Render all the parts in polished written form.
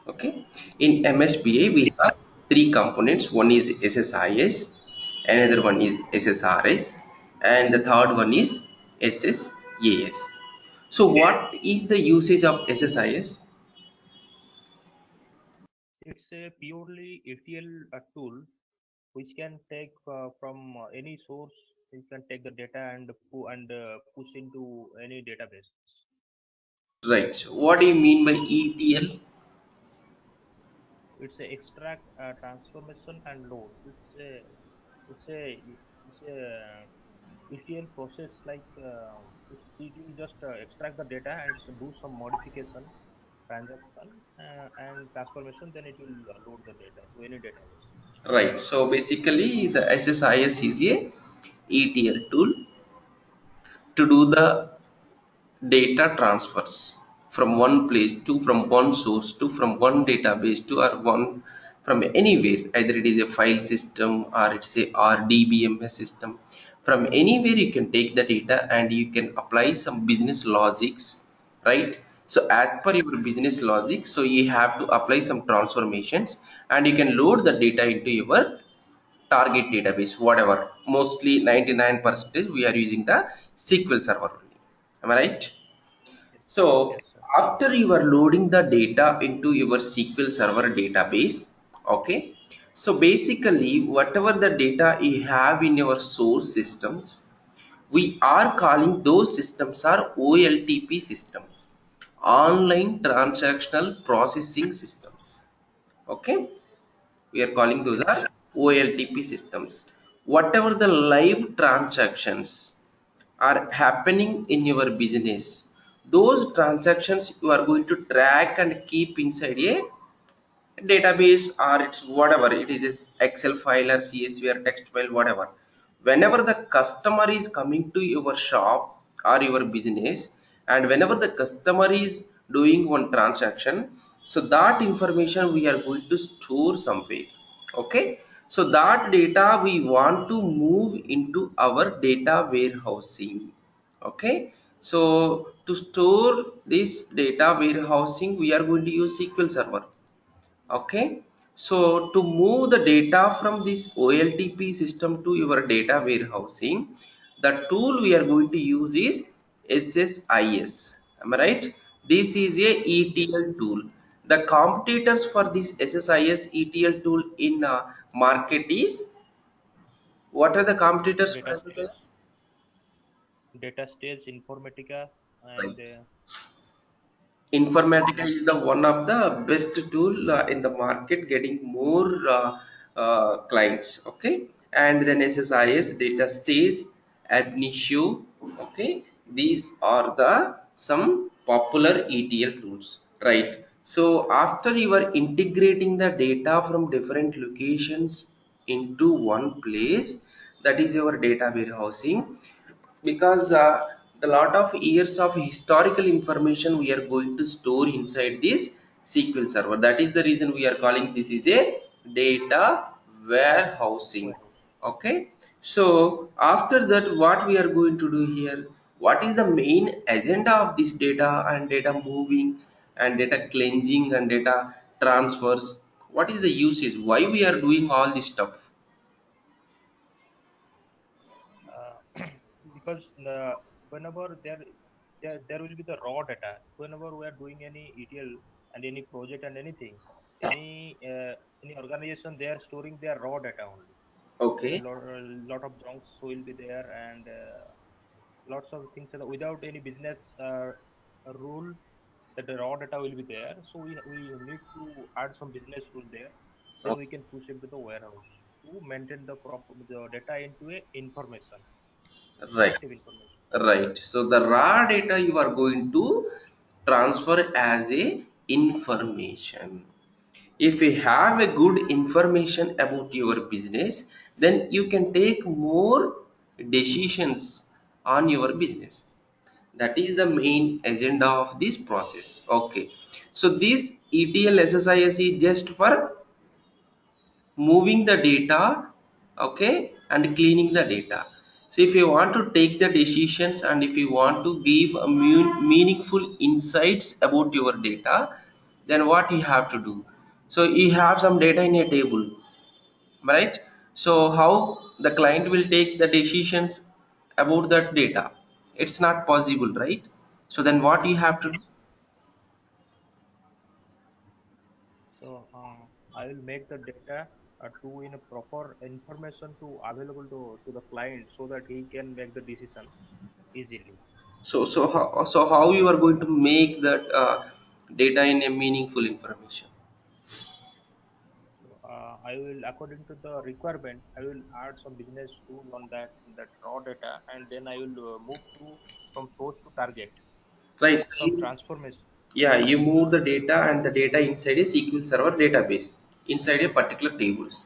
Okay. In MSBI, we have three components. One is SSIS, another one is SSRS, and the third one is SSAS. So, what is the usage of SSIS? It's a purely ETL tool which can take from any source. You can take the data and push into any database. Right. So what do you mean by ETL? It's a extract, transformation, and load. It's a ETL process like it will just extract the data and do some modification, transaction, and transformation. Then it will load the data to any database. Right. So basically, the SSIS is a ETL tool to do the data transfers from one place to from one source to from one database to or one from anywhere. Either it is a file system or it's a RDBMS system. From anywhere you can take the data and you can apply some business logics, right? So as per your business logic, so you have to apply some transformations and you can load the data into your target database, whatever. Mostly 99% we are using the SQL server only. Am I right? Yes, So yes, sir. after you are loading the data into your SQL server database, okay, so basically whatever the data you have in your source systems, we are calling those systems are OLTP systems, online transactional processing systems. Okay, we are calling those Yes. are OLTP systems. Whatever the live transactions are happening in your business, those transactions you are going to track and keep inside a database, or it's whatever it is, Excel file or CSV or text file, whatever. Whenever the customer is coming to your shop or your business, and whenever the customer is doing one transaction, so that information we are going to store somewhere. Okay, so that data we want to move into our data warehousing. Okay, so to store this data warehousing we are going to use SQL server. Okay, so to move the data from this OLTP system to your data warehousing, the tool we are going to use is SSIS. Am I right? This is a ETL tool. The competitors for this SSIS ETL tool in market is, what are the competitors for Data SSIS? stage, data stage, Informatica, Right. and Informatica is the one of the best tool in the market, getting more clients. Okay, and then SSIS, data stays, ab initio. Okay, these are the some popular ETL tools, right? So after you are integrating the data from different locations into one place, that is your data warehousing. Because the lot of years of historical information we are going to store inside this SQL server. That is the reason we are calling this is a data warehousing. warehouse. Okay, so after that what we are going to do here, what is the main agenda of this data and data moving and data cleansing and data transfers? What is the usage, why we are doing all this stuff? Because whenever there will be the raw data. Whenever we are doing any ETL and any project and anything, any organization, they are storing their raw data only. Okay. A lot of junks will be there, and lots of things without any business rule, that the raw data will be there. So we need to add some business rule there. Then we can push into the warehouse to maintain the data into a information, Right. active information. Right. So the raw data you are going to transfer as a information. If you have a good information about your business, then you can take more decisions on your business. That is the main agenda of this process. Okay. So this ETL SSIS is just for moving the data, okay, and cleaning the data. So if you want to take the decisions and if you want to give a meaningful insights about your data, then what you have to do? So you have some data in a table, right? So how the client will take the decisions about that data? It's not possible, right? So then what you have to do? Yes. So I will make the data to in a proper information to available to the client so that he can make the decision easily. So how you are going to make that data in a meaningful information? So I will, according to the requirement, I will add some business tool on that raw data, and then I will move to from source to target Right. with So some transformation. yeah, you move the data and the data inside a SQL Server database inside a particular tables.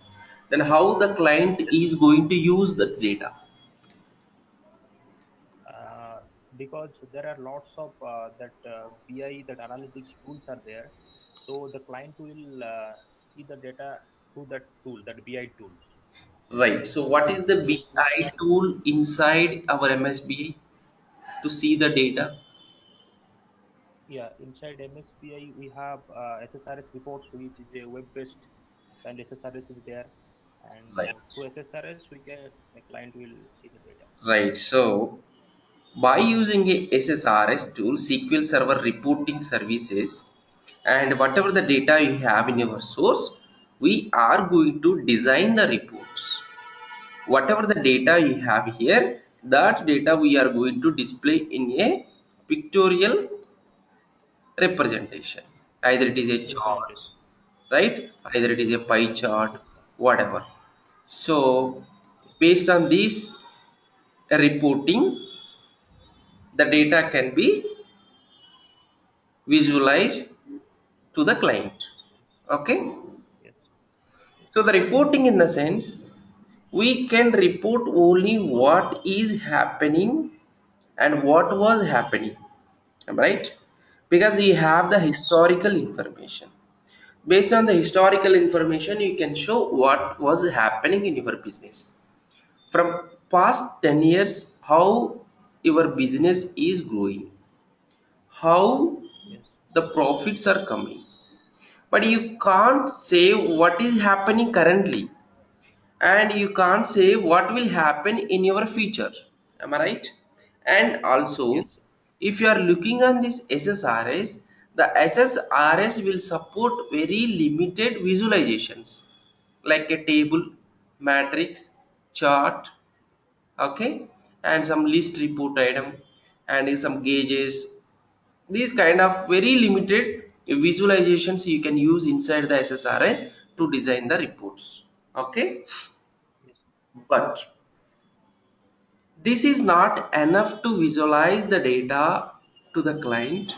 Then how the client is going to use the data? uh, because there are lots of that BI, that analytics tools are there. So the client will see the data through that tool, that BI tools. Right. So what is the Those tools BI are, tool inside our MSBI to see the data? yeah, inside MSBI we have SSRS reports, which is a web-based, and SSRS is there. And Right. through SSRS, the client will see the data. Right. So by using a SSRS tool, SQL Server reporting services, and whatever the data you have in your source, we are going to design the reports. Whatever the data you have here, that data we are going to display in a pictorial representation. Either it is a chart, Representation. right? Either it is a pie chart, Yes, sir. whatever. So Yes, based on this reporting, the data can be visualized to the client. yes, Okay. yes, yes, So the reporting, in the sense, we can report only what is happening and what was happening, right? Because you have the yes, historical information. Based on the historical information, you can show what was happening in your business from past 10 years, how your business is growing, how yes, the profits are coming. But you can't say what is happening currently, and you can't say what will happen in your future. Am I right? And also, yes, sir. if you are looking on this SSRS, the SSRS will support very limited visualizations like a table, matrix, chart, okay, and some list report item, and some gauges. These kind of very limited visualizations you can use inside the SSRS to design the reports. Okay, Yes, but this is not enough to visualize the data to the client,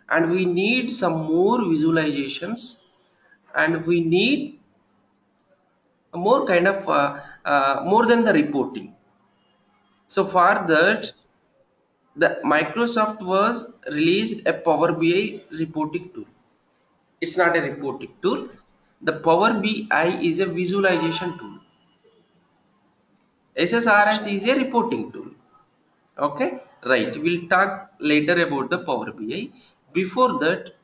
and we need some more visualizations, and we need more kind of more than the reporting. So for that, yes, the Microsoft was released a Power BI reporting tool. It's not a reporting tool. yes, The Power BI is a visualization tool. SSRS is a reporting tool. Okay, right. We'll talk later about the Power BI. Before that,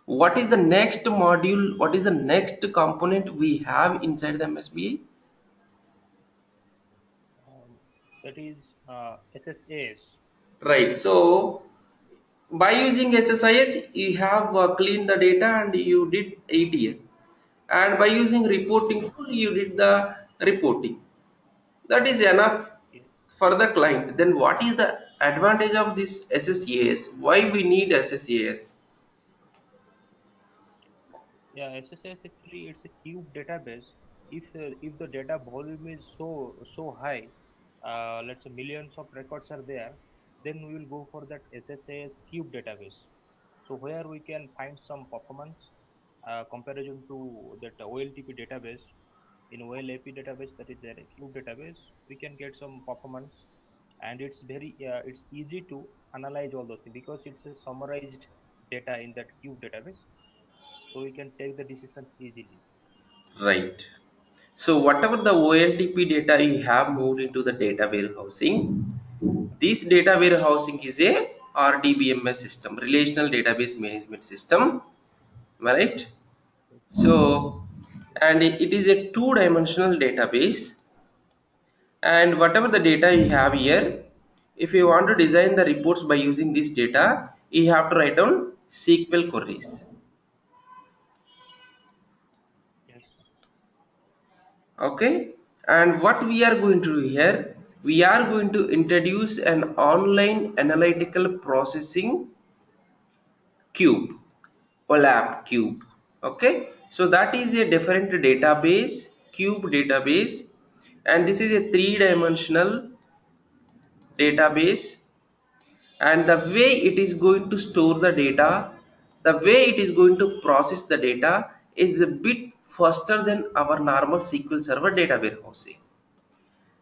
what is the next module? What is the next component we have inside the MSBI? that is SSAS. Right. So by using SSIS, you have cleaned the data and you did ETL. And by using reporting tool, you did the reporting. That is enough Yes. for the client. Then what is the advantage of this SSAS? Why we need SSAS? Yeah, SSAS actually it's a cube database. If the data volume is so high, let's say millions of records are there, then we will go for that SSAS cube database. So where we can find some performance comparison to that OLTP database. In OLAP database, that is their cube database, we can get some performance, and it's easy to analyze all those things because it's a summarized data in that cube database, so we can take the decision easily. Right. So whatever the OLTP data you have moved into the data warehousing, this data warehousing is a RDBMS system, Relational Database Management System. Am I right? Yes. So, and it is a two-dimensional database, and whatever the data you have here, if you want to design the reports by using this data, you have to write down SQL queries. Yes. Okay, and what we are going to do here, we are going to introduce an online analytical processing cube, OLAP cube. Okay, so that is a different database, cube database, and this is a three-dimensional database, and the way it is going to store the data, the way it is going to process the data is a bit faster than our normal SQL Server data warehousing.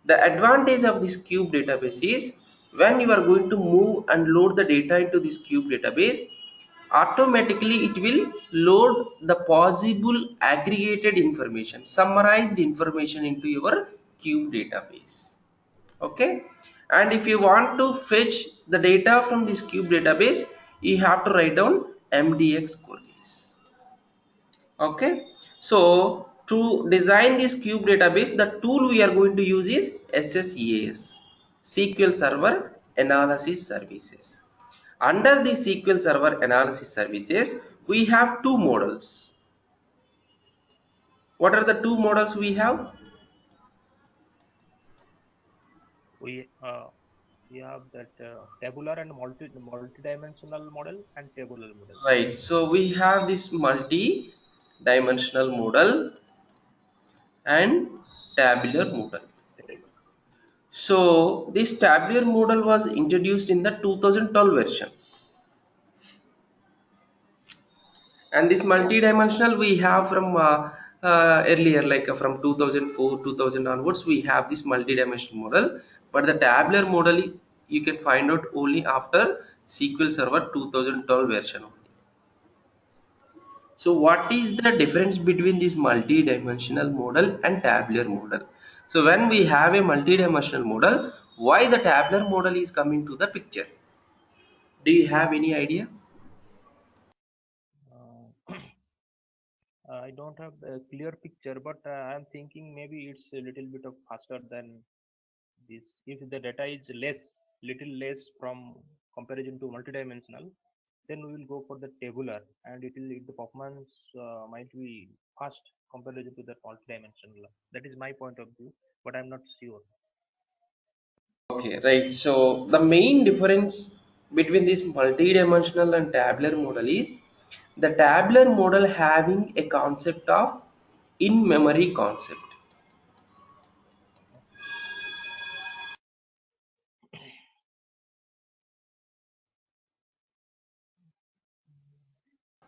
The advantage of this cube database is when you are going to move and load the data into this cube database, automatically it will load the possible aggregated information, summarized information into your cube database. Okay, and if you want to fetch the data from this cube database, you have to write down MDX queries. Okay, so to design this cube database, the tool we are going to use is SSAS, SQL Server Analysis Services. Under the SQL Server Analysis Services, we have two models. What are the two models we have? We uh, we have that tabular and multidimensional model and tabular model. Right, so we have this multi-dimensional model and tabular model. So this tabular model was introduced in the 2012 version, and this multi-dimensional we have from earlier, like from 2004 2000 onwards we have this multi-dimensional model, but the tabular model you can find out only after SQL Server 2012 version. So what is the difference between this multi-dimensional model and tabular model? So when we have a multi-dimensional model, why the tabular model is coming to the picture? Do you have any idea? Uh, I don't have a clear picture, but I'm thinking maybe it's a little bit of faster than this. If the data is little less from comparison to multidimensional, then we will go for the tabular, and the performance might be fast comparison to the multidimensional. That is my point of view, but I'm not sure. Okay, right. So the main difference between this multi-dimensional and tabular model is the tabular model having a concept of in-memory concept.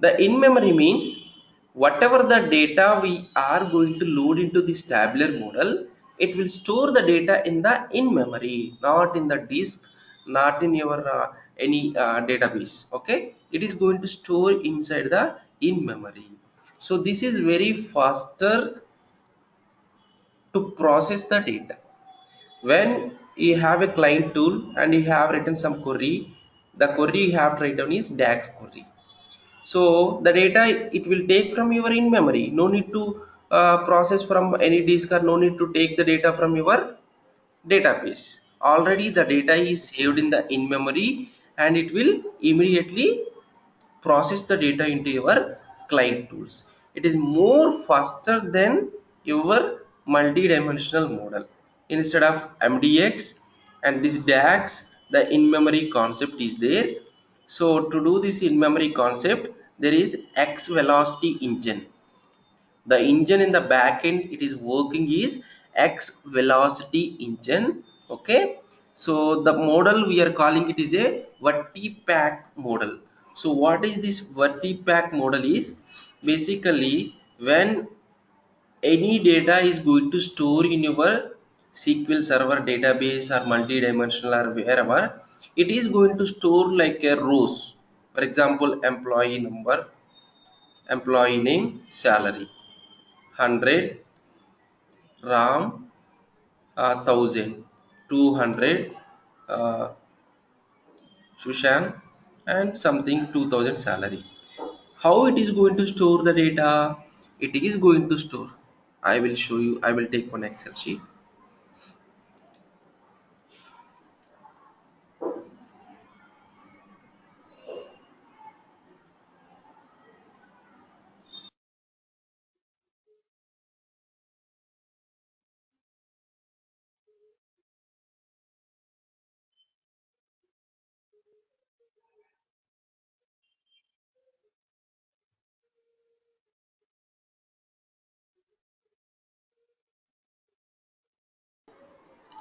The in-memory means whatever the data we are going to load into this tabular model, it will store the data in the in-memory, not in the disk, not in your any database. Okay, it is going to store inside the in-memory. So this is very faster to process the data. When you have a client tool and you have written some query, the query you have to write down is DAX query. So the data it will take from your in memory. No need to process from any disk, or no need to take the data from your database. Already the data is saved in the in memory, and it will immediately process the data into your client tools. It is more faster than your multi-dimensional model. Instead of MDX and this DAX, the in-memory concept is there. So to do this in-memory concept, there is X velocity engine. The engine in the back end it is working is X velocity engine. Okay, so the model we are calling it is a vertipack model. So what is this vertipack model is basically when any data is going to store in your SQL server database or multi-dimensional or wherever, it is going to store like a rows. For example, employee number, employee name, salary, 100, Ram, 1000, 200, uh, Shushan, and something 2000 salary. How it is going to store the data? It is going to store. I will show you. I will take one Excel sheet.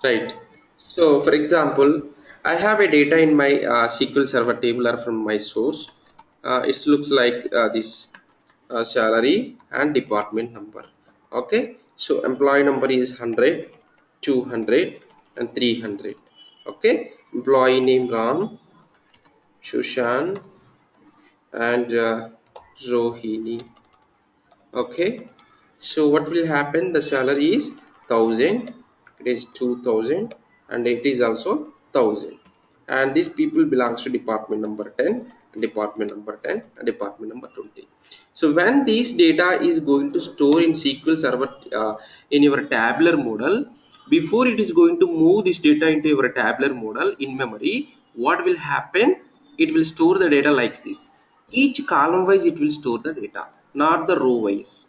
Right. So, for example, I have a data in my SQL Server tabular from my source. It looks like this salary and department number. Okay. So, employee number is 100, 200, and 300. Okay. Employee name Ram, Shushan, and Rohini. Okay, so what will happen? The salary is 1000, it is 2000, and it is also 1000, and these people belongs to department number 10, department number 10, and department number 20. So when this data is going to store in SQL Server in your tabular model, before it is going to move this data into your tabular model in memory, what will happen? It will store the data like this. Each column wise it will store the data, not the row wise.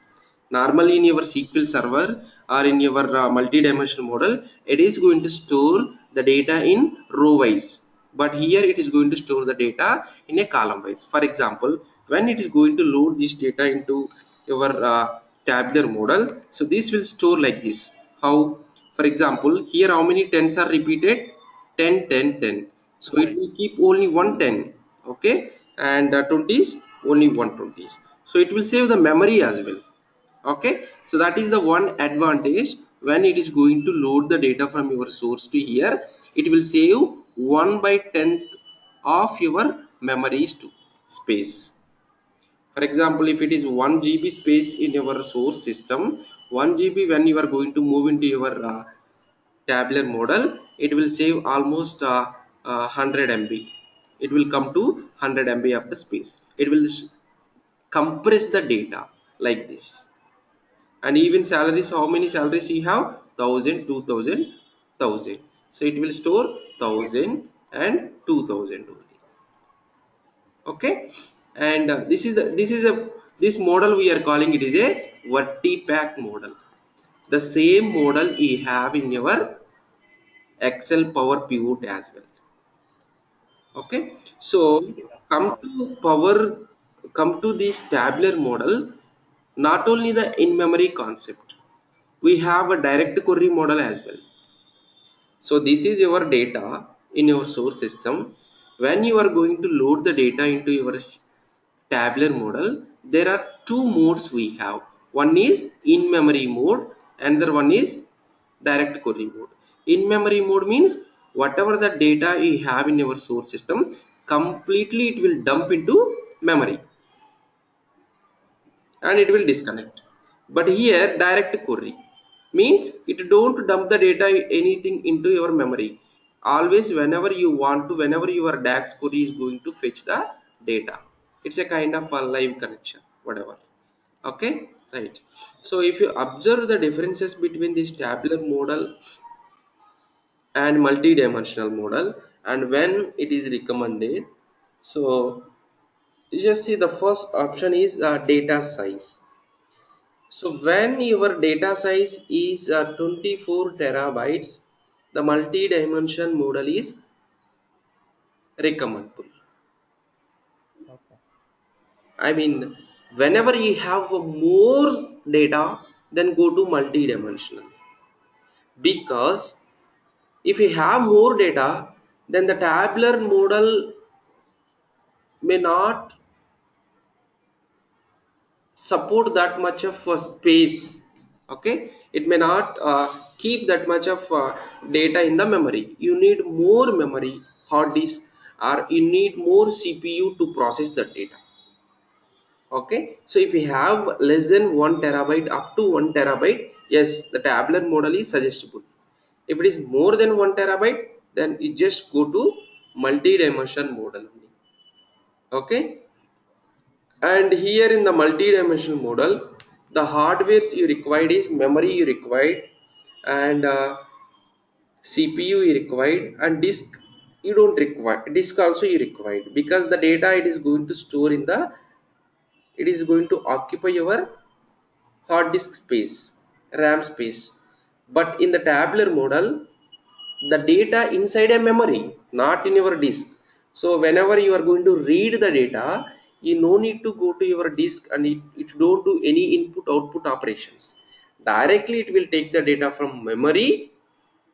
Normally in your SQL Server or in your multi-dimensional model, it is going to store the data in row wise, but here it is going to store the data in a column wise. For example, when it is going to load this data into your tabular model, so this will store like this. How? For example, here how many tens are repeated? 10, 10, 10. So it Right. will keep only one 10. Okay, and 20s, only one 20s. So it will save the memory as well. Okay, so that is the one advantage. When it is going to load the data from your source to here, it will save 1 by 10th of your memories to space. For example, if it is 1 GB space in your source system, 1 GB, when you are going to move into your tabular model, it will save almost 100 MB. It will come to 100 MB of the space. It will compress the data like this. And even salaries, how many salaries you have? 1000, 2000, 1000. So it will store 1000 and 2000 only. Okay, and this model we are calling it is a vertipack model. The same model you have in your Excel Power Pivot as well. Okay, so Yeah. come to power, come to this tabular model. Not only the in memory concept, we have a direct query model as well. So this is your data in your source system. When you are going to load the data into your tabular model, there are two modes we have. One is in memory mode, another one is direct query mode. In memory mode means whatever the data you have in your source system, completely it will dump into memory and it will disconnect. But here direct query means it don't dump the data anything into your memory. Always whenever you want to, whenever your DAX query is going to fetch the data, it's a kind of a live connection, whatever. Okay, right. So if you observe the differences between this tabular model and multi-dimensional model, and when it is recommended, so you just see the first option is data size. So when your data size is 24 terabytes, the multi-dimension model is recommendable. Okay. I mean, whenever you have more data, then go to multi-dimensional. Because if you have more data, then the tabular model may not support that much of space. Okay, it may not keep that much of data in the memory. You need more memory, hard disk, or you need more CPU to process that data. Okay, so if you have less than 1 terabyte up to 1 terabyte, yes, the tabular model is suggestible. If it is more than 1 terabyte, then you just go to multi-dimension model only. Okay, And here in the multi-dimensional model, the hardwares you required is memory you required, and CPU you required, and disk you don't require. Disk also you required, because the data it is going to store in the, it is going to occupy your hard disk space, RAM space. But in the tabular model, the data inside a memory, not in your disk. So whenever you are going to read the data, you no need to go to your disk, and it don't do any input output operations. Directly it will take the data from memory.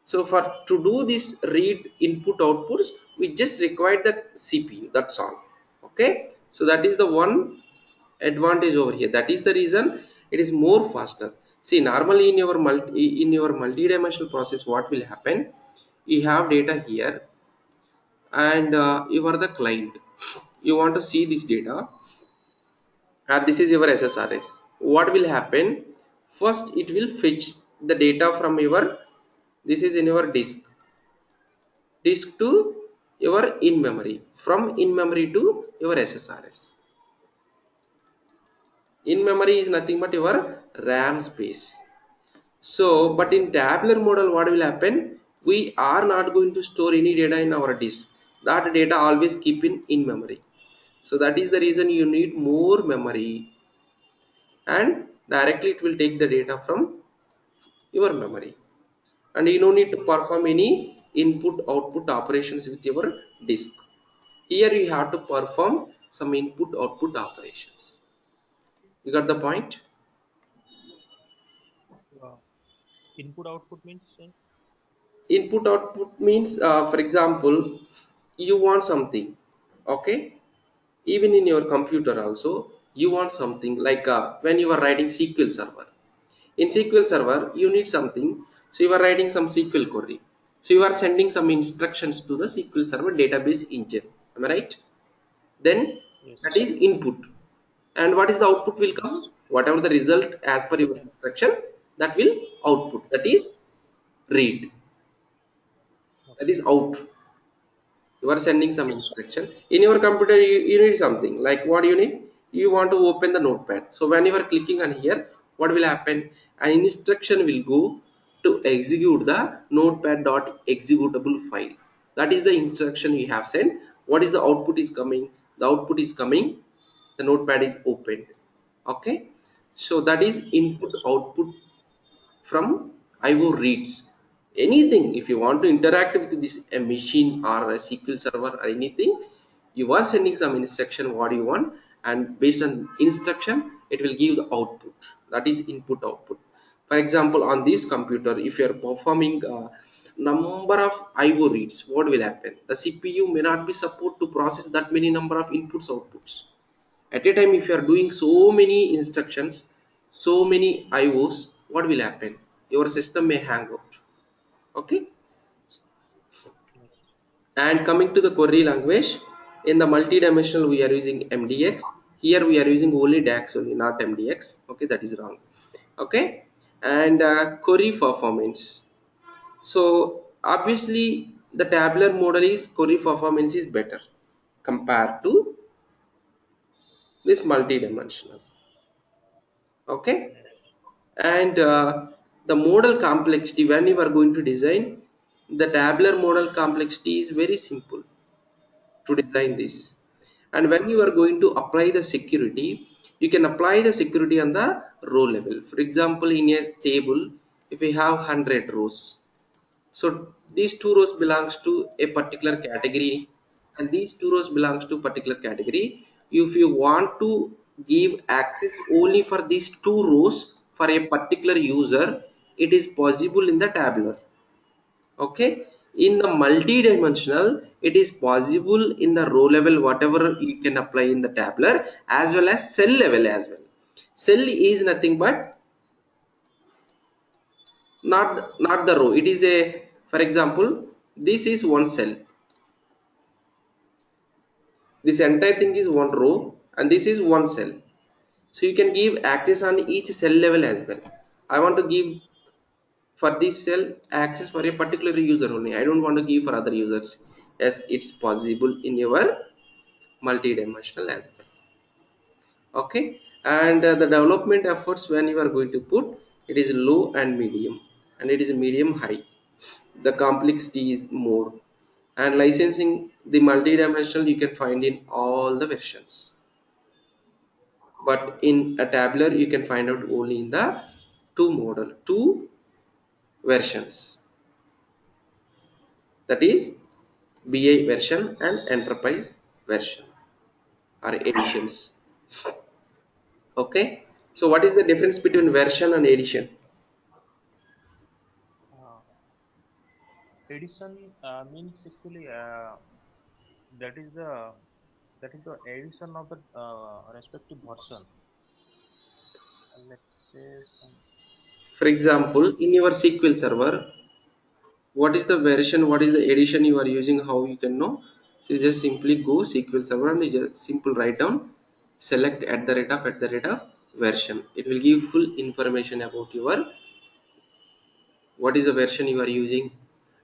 So for to do this read input outputs, we just require the CPU, that's all. Okay, so that is the one advantage over here. That is the reason it is more faster. See, normally in your multi-dimensional process, what will happen, you have data here, and you are the client, you want to see this data, and this is your SSRS. What will happen, first it will fetch the data from your, this is in your disk to your in memory, from in memory to your SSRS. In memory is nothing but your RAM space. So but in tabular model, what will happen, we are not going to store any data in our disk. That data always keep in memory. So that is the reason you need more memory, and directly it will take the data from your memory, and you don't need to perform any input output operations with your disk. Here you have to perform some input output operations. You got the point? Uh, Input output means Input output means, for example, you want something, okay, even in your computer also, you want something like, when you are writing SQL server. In SQL server you need something, so you are writing some SQL query, so you are sending some instructions to the SQL server database engine, am I right? Then yes. that is input, and what is the output will come, whatever the result as per your instruction, that will output, that is read, that is Okay. out. You are sending some instruction in your computer, you need something like, what you need, you want to open the notepad. So when you are clicking on here, what will happen, an instruction will go to execute the notepad dot executable file. That is the instruction you have sent. What is the output is coming, the output is coming, the notepad is opened. Okay, so that is input output from IO reads. Anything, if you want to interact with this a machine or a SQL server or anything, you are sending some instruction what you want, and based on instruction, it will give the output. That is input output. For example, on this computer, if you are performing number of IO reads, what will happen? The CPU may not be support to process that many number of inputs outputs at a time. If you are doing so many instructions, so many IOs, what will happen, your system may hang out. Okay, Yes. and coming to the query language, in the multi-dimensional we are using MDX. Here we are using only DAX only, not MDX. Okay, that is wrong. Okay, and query performance. So obviously the tabular model is query performance is better compared to this multi-dimensional. Okay, Yes. and the model complexity, when you are going to design the tabular model, complexity is very simple to design this. And when you are going to apply the security, you can apply the security on the row level. For example, in a table, if we have 100 rows, so these two rows belongs to a particular category, and these two rows belongs to particular category. If you want to give access only for these two rows for a particular user, it is possible in the tabular. Okay, in the multi-dimensional, it is possible in the row level, whatever you can apply in the tabular, as well as cell level as well. Cell is nothing but not the row, it is a, for example, this is one cell, this entire thing is one row, and this is one cell. So you can give access on each cell level as well. I want to give for this cell access for a particular user only, I don't want to give for other users. Yes, it's possible in your multi-dimensional as well. Okay, and the development efforts when you are going to put, it is low and medium, and it is medium high. The complexity is more, and licensing the multi-dimensional you can find in all the versions, but in a tabular you can find out only in the two versions, that is BI version and enterprise version or editions. Okay, so what is the difference between version and edition? Uh, Edition means actually that is the that is the edition of the respective version. Let's say some. For example, in your SQL server, what is the version, what is the edition you are using, how you can know? So you just simply go SQL server and you just simple write down, select at the rate of version. It will give full information about your what is the version you are using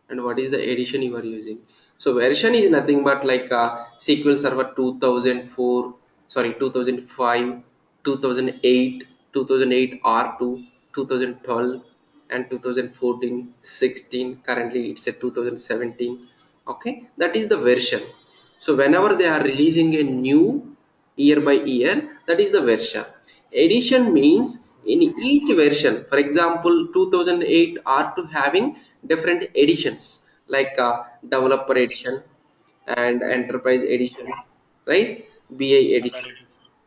and what is the edition you are using. So version is nothing but like SQL Server 2004, sorry 2005, 2008, 2008 R2, 2012 and 2014, 16. Currently it's at 2017. Okay, that is the version. So whenever they are releasing a new year by year, that is the version. Edition means in each version, for example 2008 are to having different editions like developer edition and enterprise edition, right? BI edition. Standard.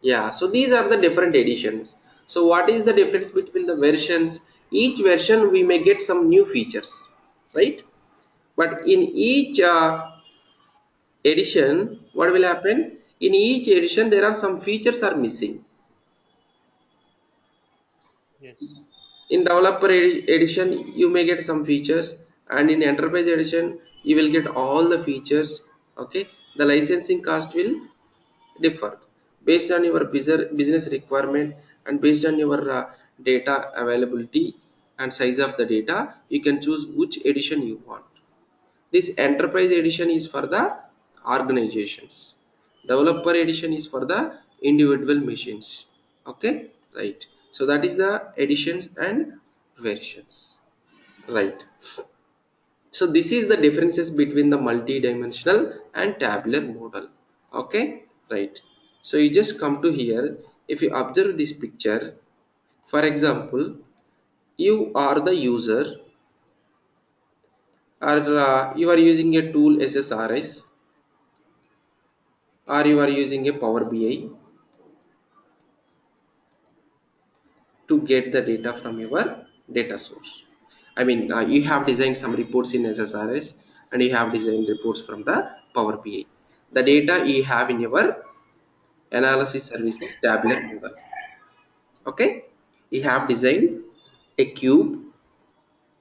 Yeah, so these are the different editions. So what is the difference between the versions? Each version we may get some new features, right? But in each edition, what will happen? In each edition there are some features are missing. Yes. In developer edition you may get some features, and in enterprise edition you will get all the features. Okay, the licensing cost will differ based on your business requirement, and based on your data availability and size of the data, you can choose which edition you want. This enterprise edition is for the organizations, developer edition is for the individual machines. Okay, right. So that is the editions and versions, right? So this is the differences between the multi-dimensional and tabular model. Okay, right. So you just come to here. If you observe this picture, for example, you are the user, or you are using a tool SSRS, or you are using a Power BI to get the data from your data source. I mean, you have designed some reports in SSRS and you have designed reports from the Power BI. The data you have in your analysis services tabular model. Okay, you have designed a cube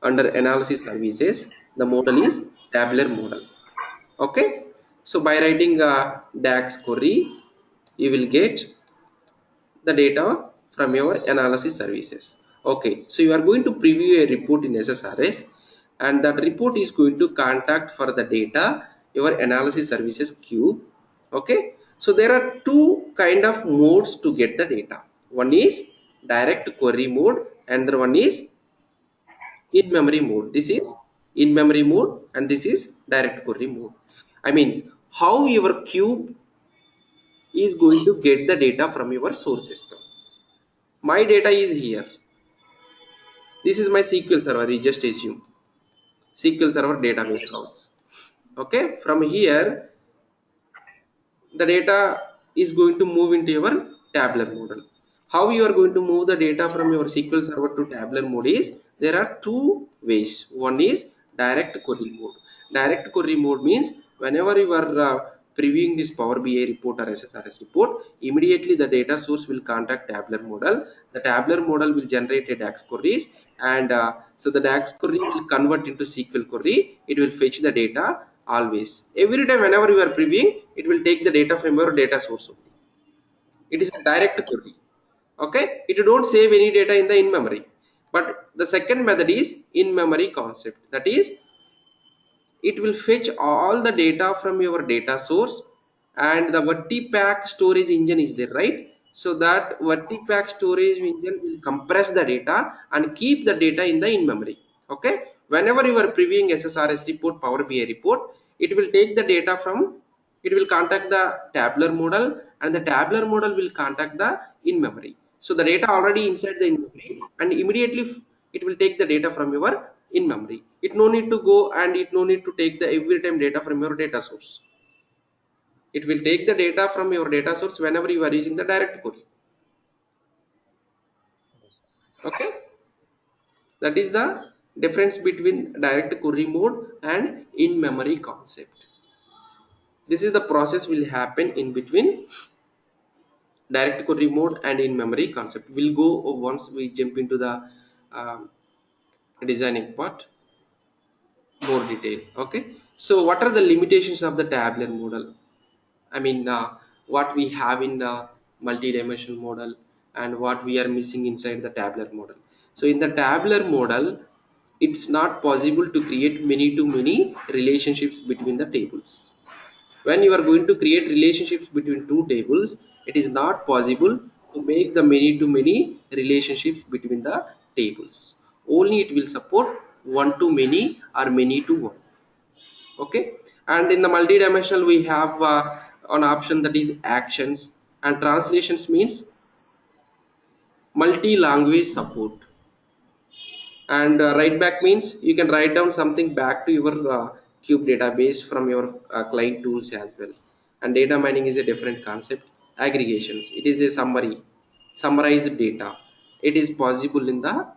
under analysis services. The model is tabular model. Okay, so by writing a DAX query, you will get the data from your analysis services. Okay, so you are going to preview a report in SSRS, and that report is going to contact for the data your analysis services queue. Okay, so there are two kind of modes to get the data. One is direct query mode, and the one is in memory mode. This is in memory mode and this is direct query mode. I mean, how your cube is going to get the data from your source system. My data is here. This is my SQL server. You just assume SQL server data warehouse. Okay, from here the data is going to move into your tabular model. How you are going to move the data from your SQL server to tabular mode is there are two ways. One is direct query mode. Direct query mode means whenever you are previewing this Power BI report or SSRS report, immediately the data source will contact tabular model. The tabular model will generate a DAX queries, and so the DAX query will convert into SQL query. It will fetch the data always. Every time whenever you are previewing, it will take the data from your data source only. It is a direct query. Okay, it don't save any data in the in memory. But the second method is in memory concept. That is, it will fetch all the data from your data source, and the VTPAC storage engine is there, right? So that vertipack storage engine will compress the data and keep the data in the in memory. Okay, whenever you are previewing SSRS report, Power BI report, it will take the data from, it will contact the tabular model, and the tabular model will contact the in memory. So the data already inside the in memory, and immediately it will take the data from your in memory. It no need to go, and it no need to take the every time data from your data source. It will take the data from your data source whenever you are using the direct query. Yes, sir. Okay, that is the difference between direct query mode and in memory concept. This is the process will happen in between direct query mode and in memory concept. We'll go once we jump into the um, designing part more detail. Okay, so what are the limitations of the tabular model? I mean, what we have in the multi-dimensional model and what we are missing inside the tabular model. So in the tabular model, it's not possible to create many to many relationships between the tables. When you are going to create relationships between two tables, it is not possible to make the many to many relationships between the tables. Only it will support one to many or many to one. Okay, and in the multi-dimensional we have an option that is actions, and translations means multi-language support, and write back means you can write down something back to your cube database from your client tools as well. And data mining is a different concept. Aggregations, it is a summarized data. It is possible in the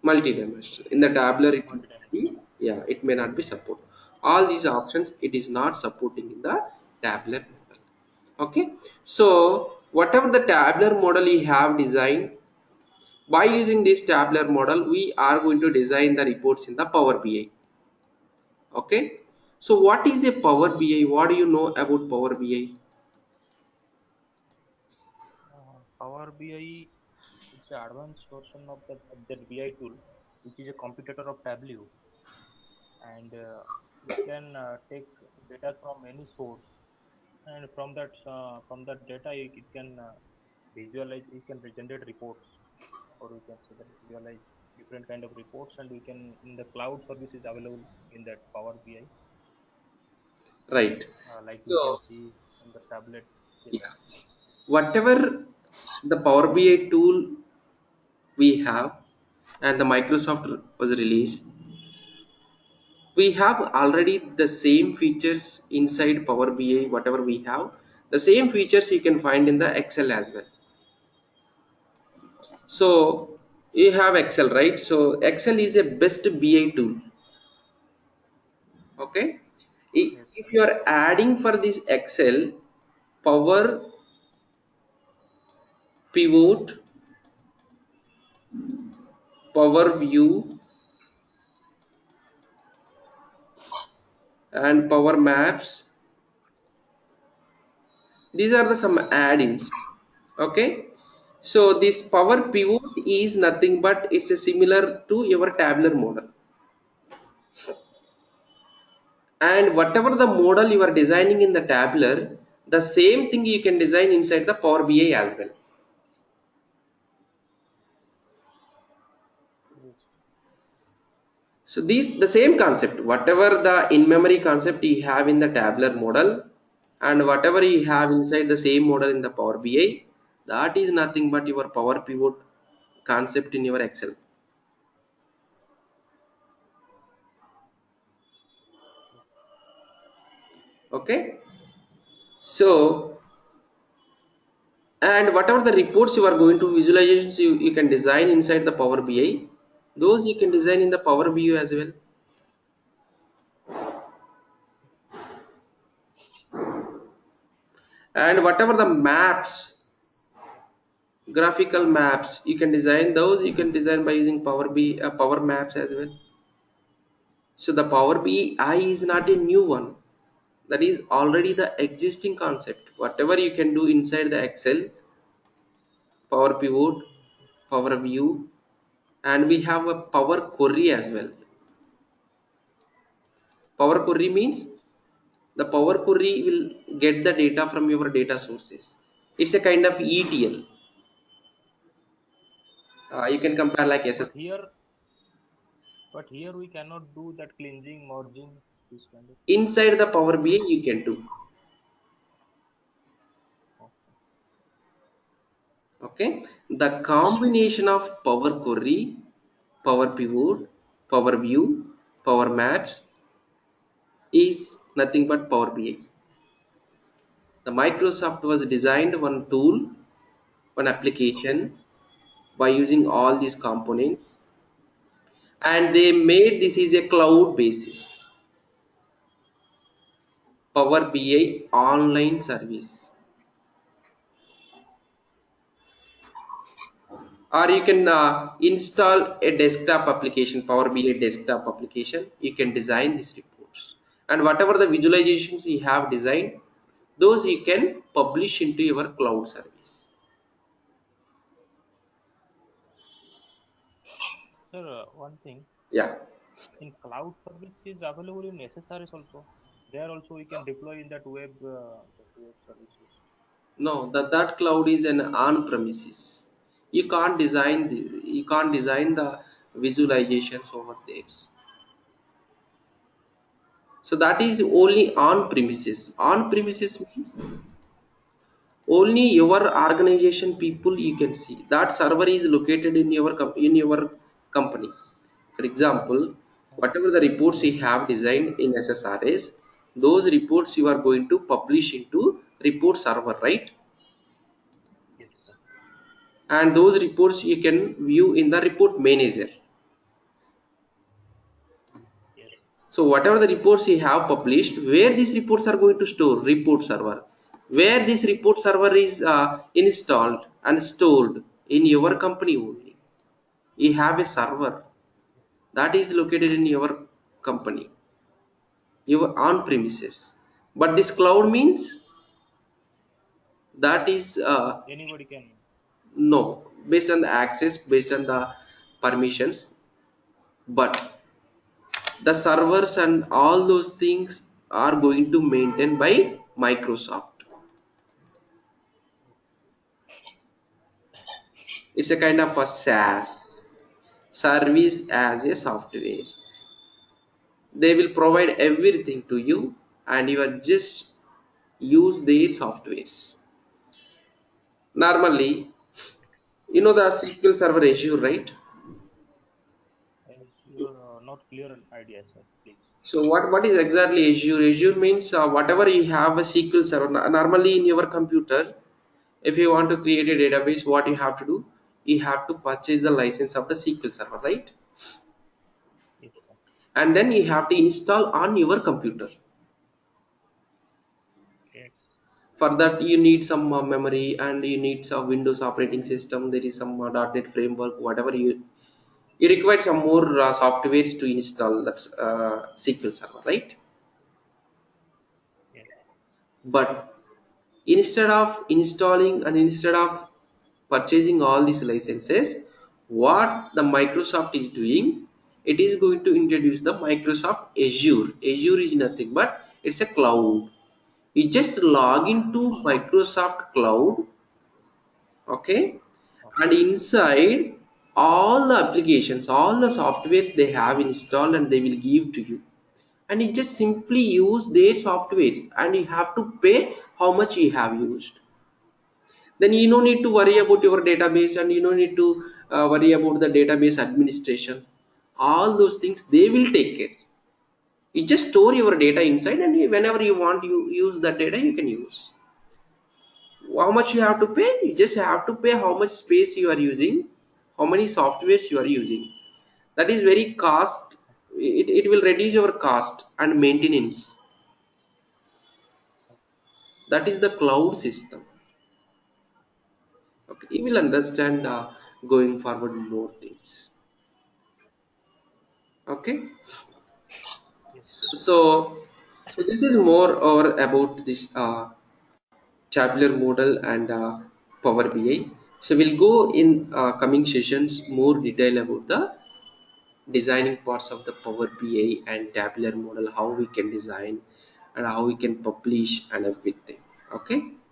multi-dimensional. In the tabular it may be, Multidimensional. yeah, it may not be support all these options. It is not supporting in the tabular model. Okay, so whatever the tabular model you have designed, by using this tabular model we are going to design the reports in the Power BI. Okay, so what is a Power BI? What do you know about Power BI? Power BI, it's an advanced version of that BI tool, which is a competitor of Tableau, and it can take data from any source, and from that data it can visualize, it can generate reports, or we can say that visualize different kind of reports, and we can in the cloud service is available in that Power BI, Right, like we can so see in the tablet. Yes, yeah, whatever the Power BI tool we have and the Microsoft was released, we have already the same features inside Power BI. Whatever we have, the same features you can find in the Excel as well. So you have Excel, right? So Excel is a best BI tool. Okay, yes, sir. if you are adding for this Excel Power Pivot, Power View, and Power Maps, these are the some add-ins. Okay, so this Power Pivot is nothing but it's a similar to your tabular model, and whatever the model you are designing in the tabular, the same thing you can design inside the Power BI as well. Yes. So these the same concept, whatever the in-memory concept you have in the tabular model, and whatever you have inside the same model in the Power BI, that is nothing but your Power Pivot concept in your Excel. Okay, so and whatever the reports you are going to visualizations you can design inside the Power BI, those you can design in the Power BI as well. And whatever the maps, graphical maps, you can design those, you can design by using Power BI, Power Maps as well. So the Power BI is not a new one, that is already the existing concept. Whatever you can do inside the Excel, Power Pivot, Power View, and we have a Power Query as well. Power Query means The Power Query will get the data from your data sources. It's a kind of ETL. You can compare like But SS. here we cannot do that cleansing, merging, this kind of thing. Inside the Power BI, you can do. Okay. Okay, the combination of Power Query, Power Pivot, Power View, Power Maps is nothing but Power BI. The Microsoft was designed one tool, one application by using all these components, and they made this is a cloud basis Power BI online service. Or you can install a desktop application, Power BI desktop application. You can design these reports, and whatever the visualizations you have designed, those you can publish into your cloud service. Sir, one thing, Yeah. in cloud service is available in SSRS also. There also we can deploy in that web services. No, that cloud is an on premises. You can't design the visualizations over there. So that is only on premises. On premises means only your organization people you can see. That server is located in in your company. For example, whatever the reports you have designed in SSRS, those reports you are going to publish into report server, right? Yes, sir. And those reports you can view in the report manager. Yes. So whatever the reports you have published, where these reports are going to store, report server. Where this report server is installed and stored in your company only. You have a server that is located in your company, your on premises. But this cloud means that is Anybody can. no, based on the access, based on the permissions. But the servers and all those things are going to maintain by Microsoft. It's a kind of a SaaS, service as a software. They will provide everything to you, and you are just use their softwares. Normally, you know the SQL Server Azure, right? As you're not clear idea, sir, please. So what is exactly Azure? Azure means whatever you have a SQL Server. Normally in your computer, if you want to create a database, what you have to do? You have to purchase the license of the SQL Server, right? Yes, sir. And then you have to install on your computer. Yes. For that, you need some memory and you need some Windows operating system. There is some .NET framework, whatever you require some more softwares to install that SQL Server, right? Yes. But instead of installing and instead of purchasing all these licenses, what the Microsoft is doing, it is going to introduce the Microsoft Azure. Azure is nothing but it's a cloud. You just log into Microsoft Cloud, okay, and Okay. inside all the applications, all the softwares they have installed and they will give to you, and you just simply use their softwares and you have to pay how much you have used. Then you don't need to worry about your database and you don't need to worry about the database administration. All those things they will take care. You just store your data inside and whenever you want you use that data you can use. How much you have to pay? You just have to pay how much space you are using, how many softwares you are using. That is very cost. It will reduce your cost and maintenance. That is the cloud system. Okay, you will understand going forward more things. Okay. Yes. So this is more or about this tabular model and Power BI. So we'll go in coming sessions more detail about the designing parts of the Power BI and tabular model, how we can design, and how we can publish and everything. Okay.